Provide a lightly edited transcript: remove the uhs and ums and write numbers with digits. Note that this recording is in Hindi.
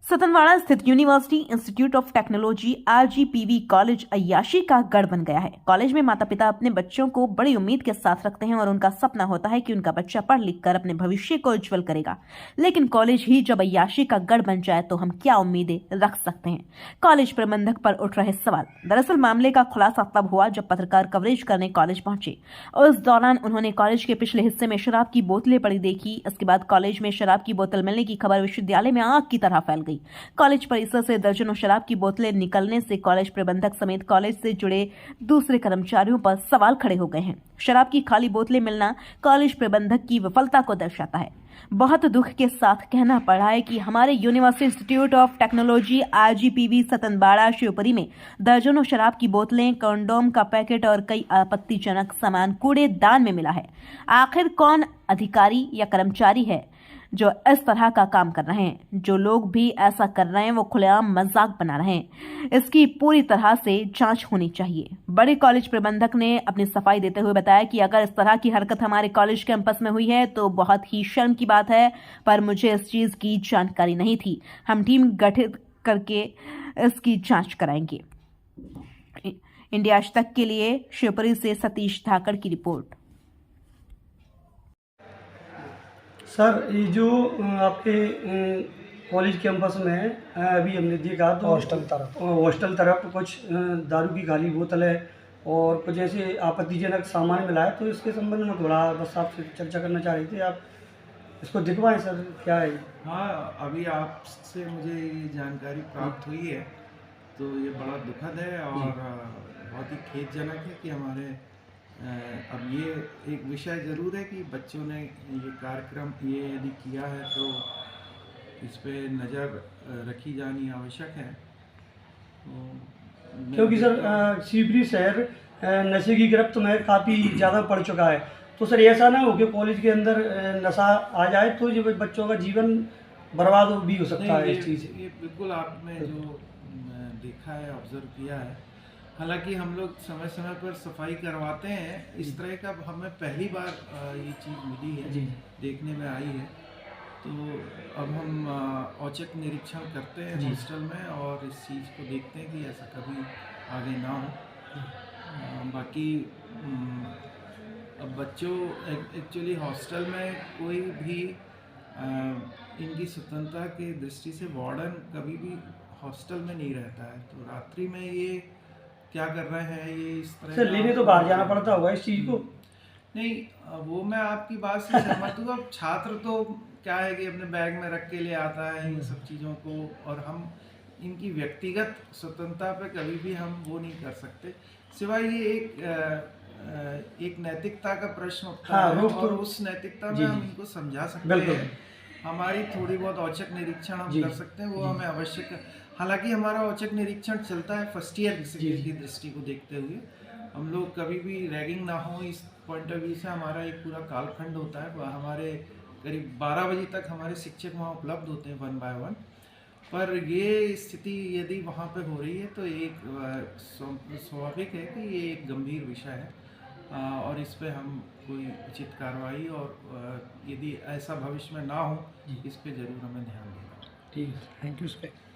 सतनवाड़ा स्थित university institute of technology RGPV college अय्याशी का गढ़ बन गया है। कॉलेज में माता पिता अपने बच्चों को बड़ी उम्मीद के साथ रखते हैं और उनका सपना होता है कि उनका बच्चा पढ़ लिख कर अपने भविष्य को उज्जवल करेगा। लेकिन कॉलेज ही जब अय्याशी का गढ़ बन जाए तो हम क्या उम्मीदें रख सकते हैं? कॉलेज प्रबंधक पर उठ रहे सवाल। दरअसल मामले का खुलासा तब हुआ जब पत्रकार कवरेज करने कॉलेज पहुंचे और इस दौरान उन्होंने कॉलेज के पिछले हिस्से में शराब की बोतलें पड़ी देखी। इसके बाद कॉलेज में शराब की बोतल मिलने की खबर विश्वविद्यालय में आग की तरह फैल गई। कॉलेज परिसर से दर्जनों शराब की बोतलें निकलने से कॉलेज प्रबंधक समेत कॉलेज से जुड़े दूसरे कर्मचारियों पर सवाल खड़े हो गए हैं। शराब की खाली बोतलें मिलना कॉलेज प्रबंधक की विफलता को दर्शाता है। बहुत दुख के साथ कहना पड़ा है कि हमारे university institute of technology RGPV Satanwada Shivpuri में दर्जनों शराब की बोतलें, कंडोम का पैकेट और कई आपत्तिजनक सामान कूड़ेदान में मिला है। आखिर कौन अधिकारी या कर्मचारी है जो इस तरह का काम कर रहे हैं? जो लोग भी ऐसा कर रहे हैं वो खुलेआम मजाक बना रहे हैं। इसकी पूरी तरह से जांच होनी चाहिए। बड़े कॉलेज प्रबंधक ने अपनी सफाई देते हुए बताया कि अगर इस तरह की हरकत हमारे कॉलेज कैंपस में हुई है तो बहुत ही शर्म की बात है, पर मुझे इस चीज की जानकारी नहीं थी। हम टीम गठित करके इसकी जांच कराएंगे। इंडिया आज तक के लिए शिवपुरी से सतीश धाकड़ की रिपोर्ट। सर, ये जो आपके कॉलेज कैंपस में है, अभी हमने देखा तो हॉस्टल तरफ कुछ दारू की खाली बोतल है और कुछ ऐसे आपत्तिजनक सामान मिला है। तो इसके संबंध में थोड़ा बस आपसे चर्चा करना चाह रहे थे। आप इसको दिखवाएं सर, क्या है? हाँ, अभी आपसे मुझे ये जानकारी प्राप्त हुई है तो ये बड़ा दुखद है और बहुत ही खेदजनक है कि हमारे अब ये एक विषय ज़रूर है कि बच्चों ने ये कार्यक्रम ये यदि किया है तो इस पे नज़र रखी जानी आवश्यक है। तो क्योंकि सर शिवपुरी शहर नशे की गिरफ्त में काफ़ी ज़्यादा पड़ चुका है। तो सर ऐसा ना हो कि कॉलेज के अंदर नशा आ जाए तो ये बच्चों का जीवन बर्बाद भी हो सकता है इस चीज़ से। ये बिल्कुल आपने जो देखा है, ऑब्जर्व किया है। हालांकि हम लोग समय समय पर सफाई करवाते हैं। इस तरह का हमें पहली बार ये चीज़ मिली है, देखने में आई है। तो अब हम औचक निरीक्षण करते हैं हॉस्टल में और इस चीज़ को देखते हैं कि ऐसा कभी आगे ना हो। बाकी अब बच्चों एक्चुअली हॉस्टल में कोई भी इनकी स्वतंत्रता की दृष्टि से वार्डन कभी भी हॉस्टल में नहीं रहता है। तो रात्रि में ये क्या कर रहे हैं, ये इस तरह सर लेने तो बाहर जाना पड़ता होगा इस चीज़ को? नहीं, वो मैं आपकी बात से सहमत हूँ। अब छात्र तो क्या है कि अपने बैग में रख के ले आता है इन सब चीज़ों को, और हम इनकी व्यक्तिगत स्वतंत्रता पे कभी भी हम वो नहीं कर सकते। सिवाय ये एक नैतिकता का प्रश्न उठता है और उस नैतिकता में हम इनको समझा सकते हैं। हमारी थोड़ी बहुत औचक निरीक्षण हम कर सकते हैं, वो हमें आवश्यक। हालांकि हमारा औचक निरीक्षण चलता है फर्स्ट ईयर की दृष्टि को देखते हुए। हम लोग कभी भी रैगिंग ना हो इस पॉइंट ऑफ व्यू से हमारा एक पूरा कालखंड होता है। हमारे करीब 12 बजे तक हमारे शिक्षक वहाँ उपलब्ध होते हैं 1 by 1। पर ये स्थिति यदि वहाँ पे हो रही है तो एक स्वाभाविक है कि ये एक गंभीर विषय है और इस पे हम कोई उचित कार्रवाई और यदि ऐसा भविष्य में ना हो इस पे ज़रूर हमें ध्यान देना। ठीक है, थैंक यू सर।